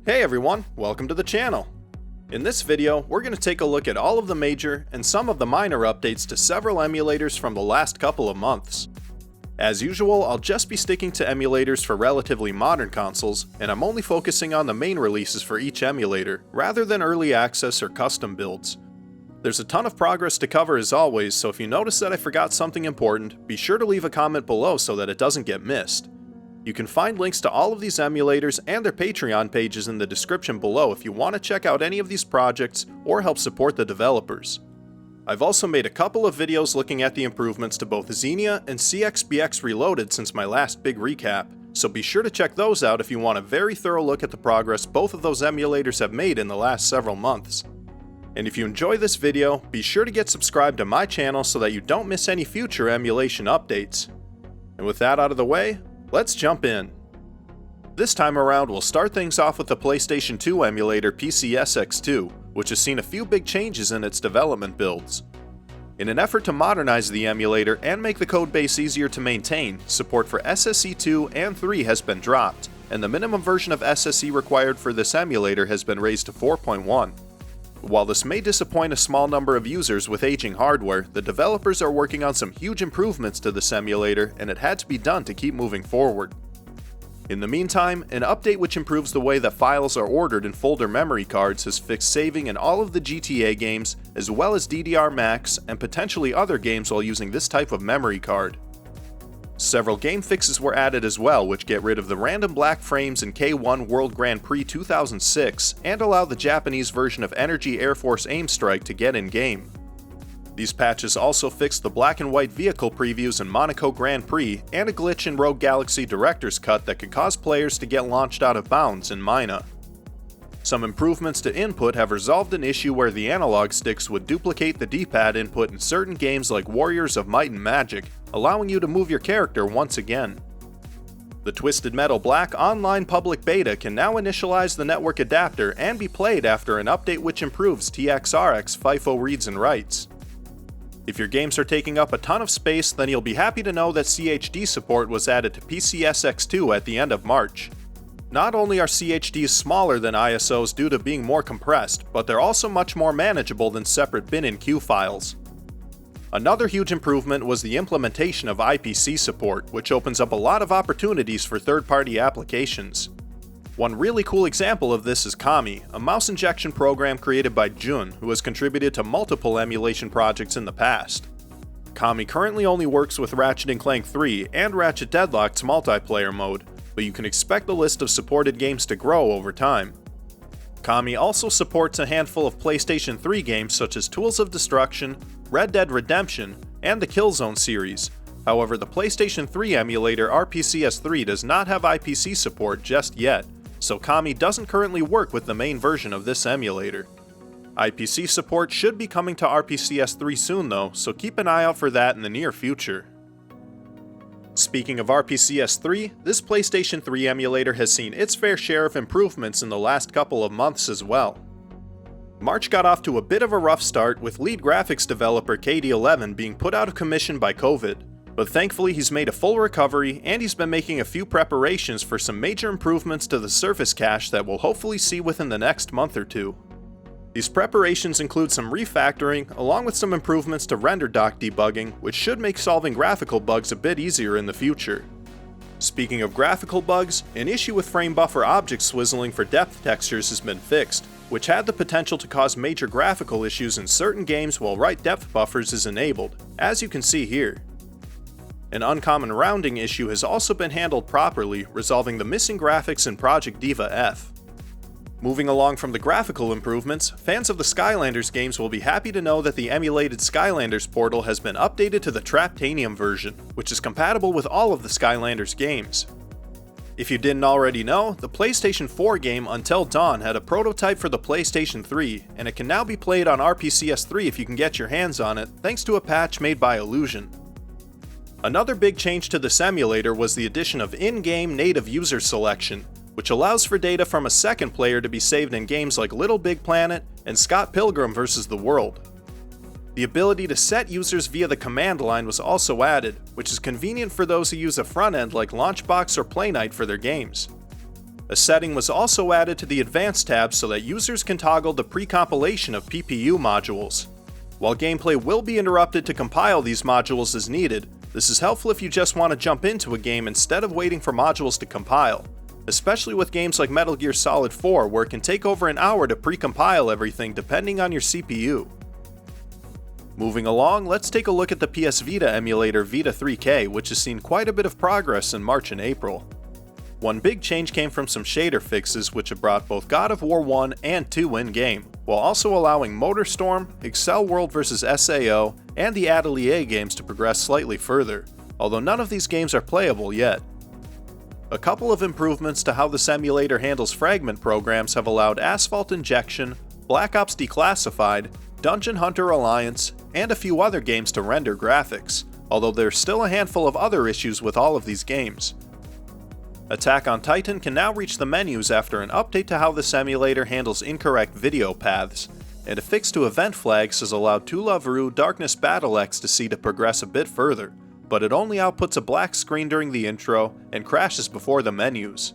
Hey everyone, welcome to the channel. In this video, we're going to take a look at all of the major and some of the minor updates to several emulators from the last couple of months. As usual, I'll just be sticking to emulators for relatively modern consoles, and I'm only focusing on the main releases for each emulator, rather than early access or custom builds. There's a ton of progress to cover as always, so if you notice that I forgot something important, be sure to leave a comment below so that it doesn't get missed. You can find links to all of these emulators and their Patreon pages in the description below if you want to check out any of these projects or help support the developers. I've also made a couple of videos looking at the improvements to both Xenia and Cxbx-Reloaded since my last big recap, so be sure to check those out if you want a very thorough look at the progress both of those emulators have made in the last several months. And if you enjoy this video, be sure to get subscribed to my channel so that you don't miss any future emulation updates. And with that out of the way, let's jump in. This time around, we'll start things off with the PlayStation 2 emulator PCSX2, which has seen a few big changes in its development builds. In an effort to modernize the emulator and make the codebase easier to maintain, support for SSE 2 and 3 has been dropped, and the minimum version of SSE required for this emulator has been raised to 4.1. While this may disappoint a small number of users with aging hardware, the developers are working on some huge improvements to this emulator, and it had to be done to keep moving forward. In the meantime, an update which improves the way that files are ordered in folder memory cards has fixed saving in all of the GTA games, as well as DDRMAX and potentially other games while using this type of memory card. Several game fixes were added as well, which get rid of the random black frames in K1 World Grand Prix 2006 and allow the Japanese version of Energy Air Force Aim Strike to get in-game. These patches also fixed the black and white vehicle previews in Monaco Grand Prix and a glitch in Rogue Galaxy Director's Cut that could cause players to get launched out of bounds in Mina. Some improvements to input have resolved an issue where the analog sticks would duplicate the D-pad input in certain games like Warriors of Might and Magic, allowing you to move your character once again. The Twisted Metal Black online public beta can now initialize the network adapter and be played after an update which improves TXRX FIFO reads and writes. If your games are taking up a ton of space, then you'll be happy to know that CHD support was added to PCSX2 at the end of March. Not only are CHDs smaller than ISOs due to being more compressed, but they're also much more manageable than separate bin and queue files. Another huge improvement was the implementation of IPC support, which opens up a lot of opportunities for third-party applications. One really cool example of this is Kami, a mouse injection program created by Jun, who has contributed to multiple emulation projects in the past. Kami currently only works with Ratchet and Clank 3 and Ratchet Deadlocked's multiplayer mode, but you can expect the list of supported games to grow over time. Kami also supports a handful of PlayStation 3 games such as Tools of Destruction, Red Dead Redemption, and the Killzone series. However, the PlayStation 3 emulator RPCS3 does not have IPC support just yet, so Kami doesn't currently work with the main version of this emulator. IPC support should be coming to RPCS3 soon though, so keep an eye out for that in the near future. Speaking of RPCS3, this PlayStation 3 emulator has seen its fair share of improvements in the last couple of months as well. March got off to a bit of a rough start, with lead graphics developer KD11 being put out of commission by COVID, but thankfully he's made a full recovery and he's been making a few preparations for some major improvements to the Surface cache that we'll hopefully see within the next month or two. These preparations include some refactoring, along with some improvements to render dock debugging, which should make solving graphical bugs a bit easier in the future. Speaking of graphical bugs, an issue with frame buffer object swizzling for depth textures has been fixed, which had the potential to cause major graphical issues in certain games while write depth buffers is enabled, as you can see here. An uncommon rounding issue has also been handled properly, resolving the missing graphics in Project Diva F. Moving along from the graphical improvements, fans of the Skylanders games will be happy to know that the emulated Skylanders portal has been updated to the Traptanium version, which is compatible with all of the Skylanders games. If you didn't already know, the PlayStation 4 game Until Dawn had a prototype for the PlayStation 3, and it can now be played on RPCS3 if you can get your hands on it, thanks to a patch made by Illusion. Another big change to this emulator was the addition of in-game native user selection, which allows for data from a second player to be saved in games like Little Big Planet and Scott Pilgrim vs. the World. The ability to set users via the command line was also added, which is convenient for those who use a front end like Launchbox or Playknight for their games. A setting was also added to the Advanced tab so that users can toggle the pre-compilation of PPU modules. While gameplay will be interrupted to compile these modules as needed, this is helpful if you just want to jump into a game instead of waiting for modules to compile, especially with games like Metal Gear Solid 4 where it can take over an hour to pre-compile everything depending on your CPU. Moving along, let's take a look at the PS Vita emulator Vita 3K, which has seen quite a bit of progress in March and April. One big change came from some shader fixes which have brought both God of War 1 and 2 in-game, while also allowing MotorStorm, Excel World vs SAO, and the Atelier games to progress slightly further, although none of these games are playable yet. A couple of improvements to how this emulator handles fragment programs have allowed Asphalt Injection, Black Ops Declassified, Dungeon Hunter Alliance, and a few other games to render graphics, although there's still a handful of other issues with all of these games. Attack on Titan can now reach the menus after an update to how this emulator handles incorrect video paths, and a fix to event flags has allowed Tu La Vrue Darkness Battle Ecstasy to progress a bit further, but it only outputs a black screen during the intro and crashes before the menus.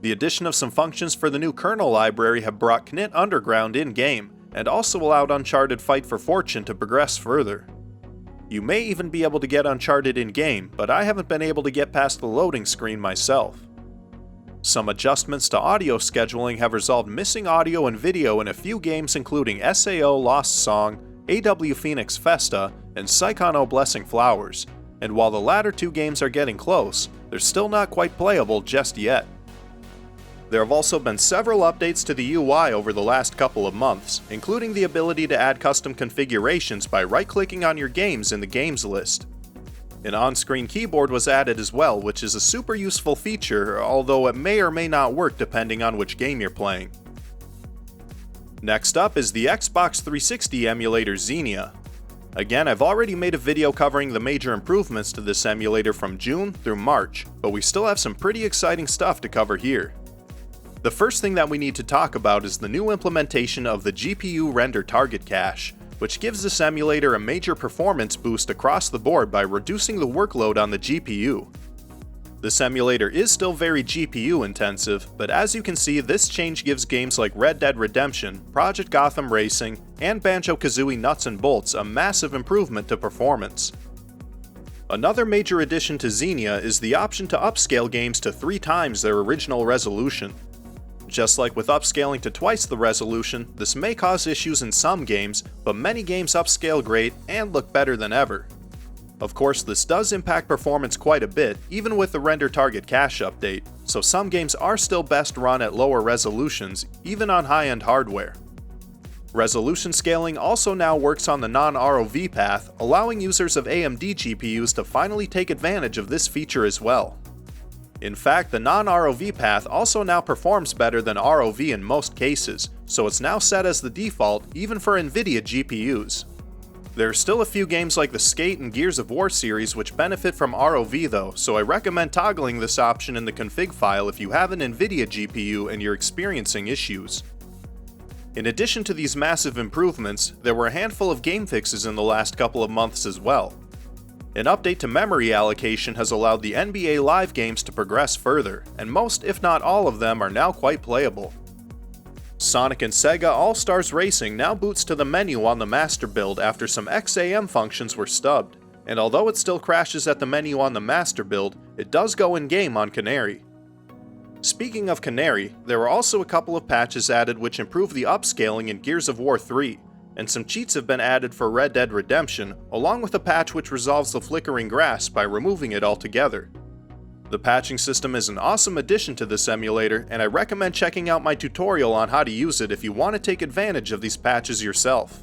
The addition of some functions for the new kernel library have brought Knit Underground in-game, and also allowed Uncharted Fight for Fortune to progress further. You may even be able to get Uncharted in-game, but I haven't been able to get past the loading screen myself. Some adjustments to audio scheduling have resolved missing audio and video in a few games including SAO Lost Song, AW Phoenix Festa, and Psychono Blessing Flowers, and while the latter two games are getting close, they're still not quite playable just yet. There have also been several updates to the UI over the last couple of months, including the ability to add custom configurations by right-clicking on your games in the games list. An on-screen keyboard was added as well, which is a super useful feature, although it may or may not work depending on which game you're playing. Next up is the Xbox 360 emulator Xenia. Again, I've already made a video covering the major improvements to this emulator from June through March, but we still have some pretty exciting stuff to cover here. The first thing that we need to talk about is the new implementation of the GPU render target cache, which gives this emulator a major performance boost across the board by reducing the workload on the GPU. This emulator is still very GPU intensive, but as you can see, this change gives games like Red Dead Redemption, Project Gotham Racing, and Banjo-Kazooie Nuts and Bolts a massive improvement to performance. Another major addition to Xenia is the option to upscale games to 3 times their original resolution. Just like with upscaling to twice the resolution, this may cause issues in some games, but many games upscale great and look better than ever. Of course, this does impact performance quite a bit, even with the render target cache update, so some games are still best run at lower resolutions, even on high-end hardware. Resolution scaling also now works on the non-ROV path, allowing users of AMD GPUs to finally take advantage of this feature as well. In fact, the non-ROV path also now performs better than ROV in most cases, so it's now set as the default even for NVIDIA GPUs. There are still a few games like the Skate and Gears of War series which benefit from ROV though, so I recommend toggling this option in the config file if you have an NVIDIA GPU and you're experiencing issues. In addition to these massive improvements, there were a handful of game fixes in the last couple of months as well. An update to memory allocation has allowed the NBA Live games to progress further, and most if not all of them are now quite playable. Sonic and Sega All-Stars Racing now boots to the menu on the master build after some XAM functions were stubbed, and although it still crashes at the menu on the master build, it does go in-game on Canary. Speaking of Canary, there were also a couple of patches added which improve the upscaling in Gears of War 3, and some cheats have been added for Red Dead Redemption, along with a patch which resolves the flickering grass by removing it altogether. The patching system is an awesome addition to this emulator, and I recommend checking out my tutorial on how to use it if you want to take advantage of these patches yourself.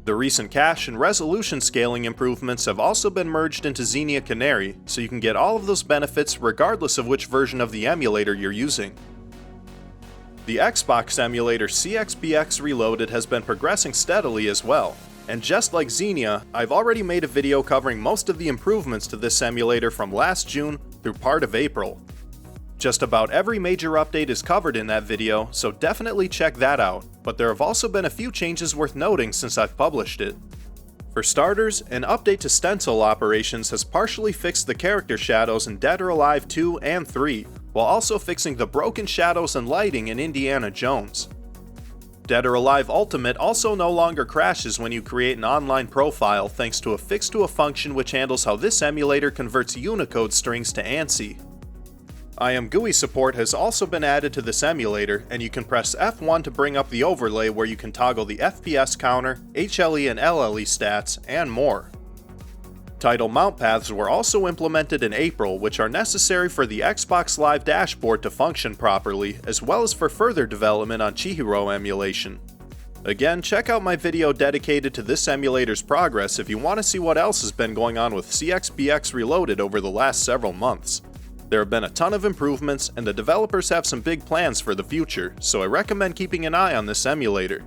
The recent cache and resolution scaling improvements have also been merged into Xenia Canary, so you can get all of those benefits regardless of which version of the emulator you're using. The Xbox emulator Cxbx-Reloaded has been progressing steadily as well, and just like Xenia, I've already made a video covering most of the improvements to this emulator from last June through part of April. Just about every major update is covered in that video, so definitely check that out, but there have also been a few changes worth noting since I've published it. For starters, an update to stencil operations has partially fixed the character shadows in Dead or Alive 2 and 3, while also fixing the broken shadows and lighting in Indiana Jones. Dead or Alive Ultimate also no longer crashes when you create an online profile thanks to a fix to a function which handles how this emulator converts Unicode strings to ANSI. IMGUI support has also been added to this emulator, and you can press F1 to bring up the overlay where you can toggle the FPS counter, HLE and LLE stats, and more. Title mount paths were also implemented in April, which are necessary for the Xbox Live dashboard to function properly, as well as for further development on Chihiro emulation. Again, check out my video dedicated to this emulator's progress if you want to see what else has been going on with Cxbx-Reloaded over the last several months. There have been a ton of improvements, and the developers have some big plans for the future, so I recommend keeping an eye on this emulator.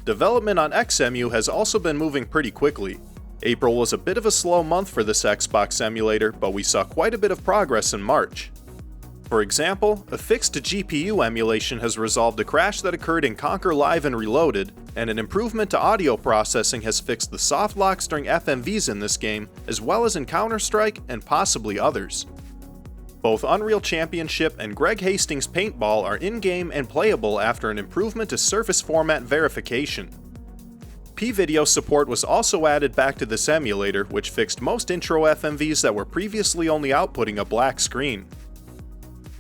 Development on Xemu has also been moving pretty quickly. April was a bit of a slow month for this Xbox emulator, but we saw quite a bit of progress in March. For example, a fix to GPU emulation has resolved a crash that occurred in Conquer Live and Reloaded, and an improvement to audio processing has fixed the soft locks during FMVs in this game, as well as in Counter-Strike and possibly others. Both Unreal Championship and Greg Hastings' Paintball are in-game and playable after an improvement to surface format verification. P-Video support was also added back to this emulator, which fixed most intro FMVs that were previously only outputting a black screen.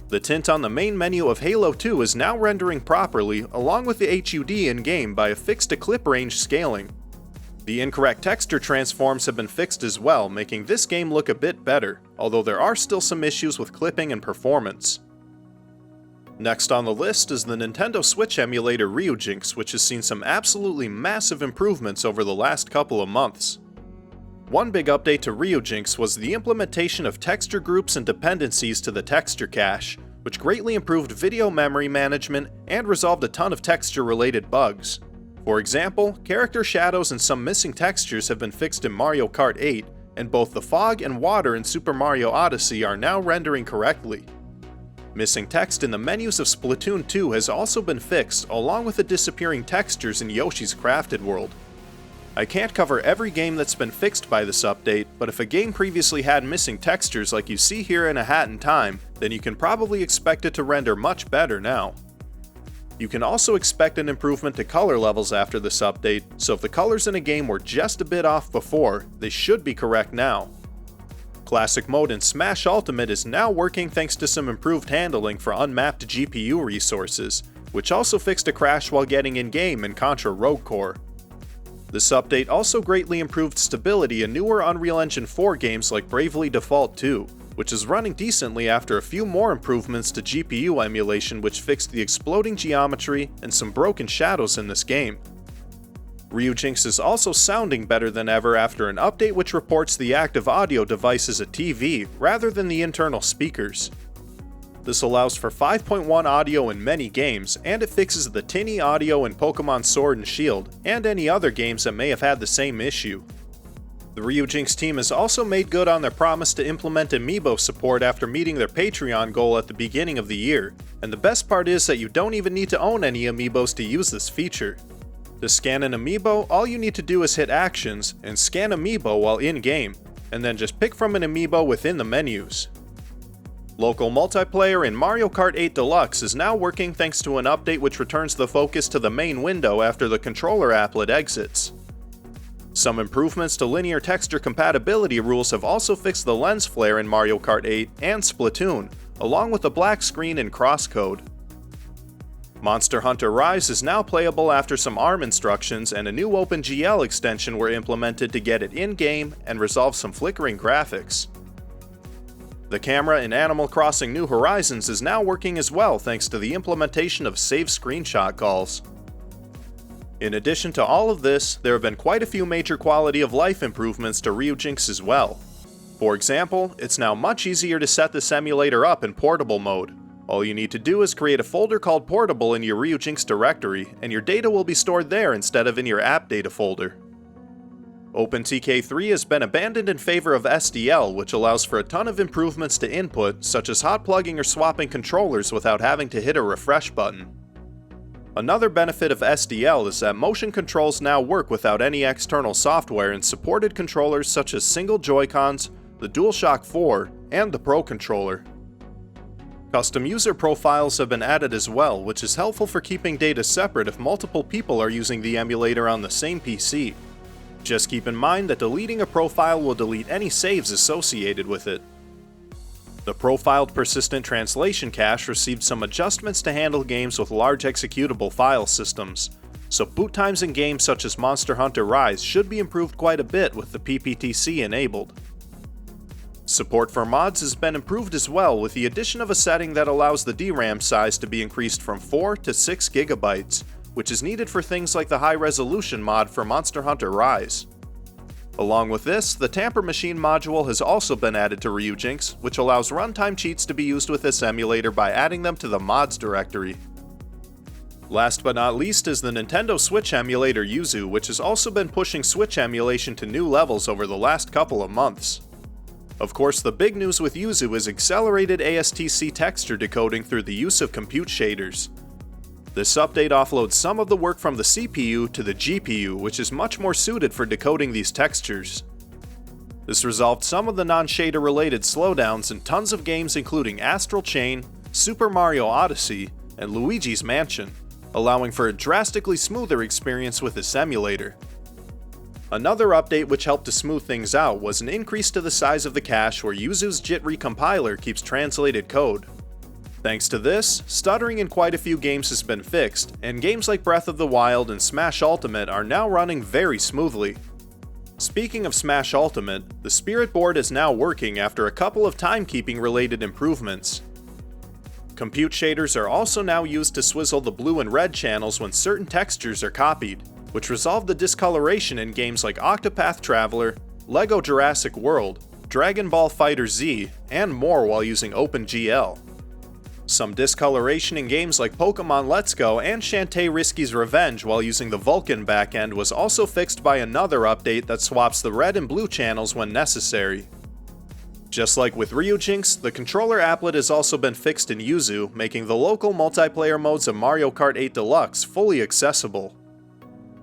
The tint on the main menu of Halo 2 is now rendering properly, along with the HUD in-game by a fix to clip range scaling. The incorrect texture transforms have been fixed as well, making this game look a bit better, although there are still some issues with clipping and performance. Next on the list is the Nintendo Switch emulator Ryujinx, which has seen some absolutely massive improvements over the last couple of months. One big update to Ryujinx was the implementation of texture groups and dependencies to the texture cache, which greatly improved video memory management and resolved a ton of texture-related bugs. For example, character shadows and some missing textures have been fixed in Mario Kart 8, and both the fog and water in Super Mario Odyssey are now rendering correctly. Missing text in the menus of Splatoon 2 has also been fixed, along with the disappearing textures in Yoshi's Crafted World. I can't cover every game that's been fixed by this update, but if a game previously had missing textures like you see here in A Hat in Time, then you can probably expect it to render much better now. You can also expect an improvement to color levels after this update, so if the colors in a game were just a bit off before, they should be correct now. Classic mode in Smash Ultimate is now working thanks to some improved handling for unmapped GPU resources, which also fixed a crash while getting in-game in Contra Rogue Core. This update also greatly improved stability in newer Unreal Engine 4 games like Bravely Default 2, which is running decently after a few more improvements to GPU emulation which fixed the exploding geometry and some broken shadows in this game. Ryujinx is also sounding better than ever after an update which reports the active audio device as a TV rather than the internal speakers. This allows for 5.1 audio in many games, and it fixes the tinny audio in Pokemon Sword and Shield, and any other games that may have had the same issue. The Ryujinx team has also made good on their promise to implement amiibo support after meeting their Patreon goal at the beginning of the year, and the best part is that you don't even need to own any amiibos to use this feature. To scan an amiibo, all you need to do is hit Actions and scan amiibo while in-game, and then just pick from an amiibo within the menus. Local multiplayer in Mario Kart 8 Deluxe is now working thanks to an update which returns the focus to the main window after the controller applet exits. Some improvements to linear texture compatibility rules have also fixed the lens flare in Mario Kart 8 and Splatoon, along with the black screen and crosscode. Monster Hunter Rise is now playable after some ARM instructions and a new OpenGL extension were implemented to get it in-game and resolve some flickering graphics. The camera in Animal Crossing New Horizons is now working as well thanks to the implementation of save screenshot calls. In addition to all of this, there have been quite a few major quality of life improvements to Ryujinx as well. For example, it's now much easier to set this emulator up in portable mode. All you need to do is create a folder called Portable in your Ryujinx directory, and your data will be stored there instead of in your app data folder. OpenTK3 has been abandoned in favor of SDL, which allows for a ton of improvements to input, such as hot plugging or swapping controllers without having to hit a refresh button. Another benefit of SDL is that motion controls now work without any external software in supported controllers such as single Joy-Cons, the DualShock 4, and the Pro Controller. Custom user profiles have been added as well, which is helpful for keeping data separate if multiple people are using the emulator on the same PC. Just keep in mind that deleting a profile will delete any saves associated with it. The profiled persistent translation cache received some adjustments to handle games with large executable file systems, so boot times in games such as Monster Hunter Rise should be improved quite a bit with the PPTC enabled. Support for mods has been improved as well with the addition of a setting that allows the DRAM size to be increased from 4 to 6 GB, which is needed for things like the high-resolution mod for Monster Hunter Rise. Along with this, the Tamper Machine module has also been added to Ryujinx, which allows runtime cheats to be used with this emulator by adding them to the mods directory. Last but not least is the Nintendo Switch emulator Yuzu, which has also been pushing Switch emulation to new levels over the last couple of months. Of course, the big news with Yuzu is accelerated ASTC texture decoding through the use of compute shaders. This update offloads some of the work from the CPU to the GPU, which is much more suited for decoding these textures. This resolved some of the non-shader related slowdowns in tons of games including Astral Chain, Super Mario Odyssey, and Luigi's Mansion, allowing for a drastically smoother experience with this emulator. Another update which helped to smooth things out was an increase to the size of the cache where Yuzu's JIT recompiler keeps translated code. Thanks to this, stuttering in quite a few games has been fixed, and games like Breath of the Wild and Smash Ultimate are now running very smoothly. Speaking of Smash Ultimate, the Spirit board is now working after a couple of timekeeping related improvements. Compute shaders are also now used to swizzle the blue and red channels when certain textures are copied, which resolved the discoloration in games like Octopath Traveler, LEGO Jurassic World, Dragon Ball FighterZ, and more while using OpenGL. Some discoloration in games like Pokemon Let's Go and Shantae Risky's Revenge while using the Vulkan backend was also fixed by another update that swaps the red and blue channels when necessary. Just like with Ryujinx, the controller applet has also been fixed in Yuzu, making the local multiplayer modes of Mario Kart 8 Deluxe fully accessible.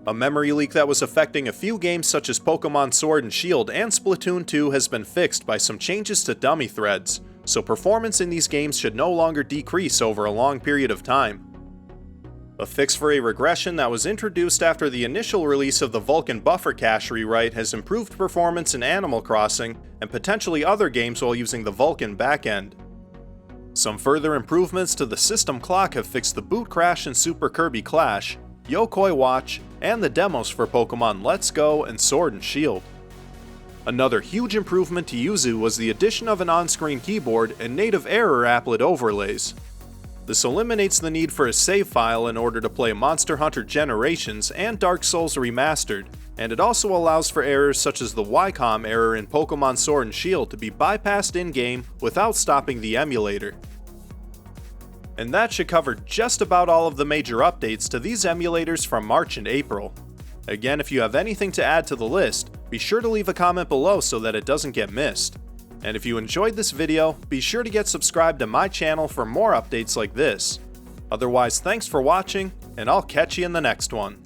A memory leak that was affecting a few games such as Pokemon Sword and Shield and Splatoon 2 has been fixed by some changes to dummy threads, so performance in these games should no longer decrease over a long period of time. A fix for a regression that was introduced after the initial release of the Vulkan buffer cache rewrite has improved performance in Animal Crossing and potentially other games while using the Vulkan backend. Some further improvements to the system clock have fixed the boot crash in Super Kirby Clash, Yokoi Watch, and the demos for Pokemon Let's Go and Sword and Shield. Another huge improvement to Yuzu was the addition of an on-screen keyboard and native error applet overlays. This eliminates the need for a save file in order to play Monster Hunter Generations and Dark Souls Remastered, and it also allows for errors such as the YCOM error in Pokemon Sword and Shield to be bypassed in-game without stopping the emulator. And that should cover just about all of the major updates to these emulators from March and April. Again, if you have anything to add to the list, be sure to leave a comment below so that it doesn't get missed. And if you enjoyed this video, be sure to get subscribed to my channel for more updates like this. Otherwise, thanks for watching, and I'll catch you in the next one.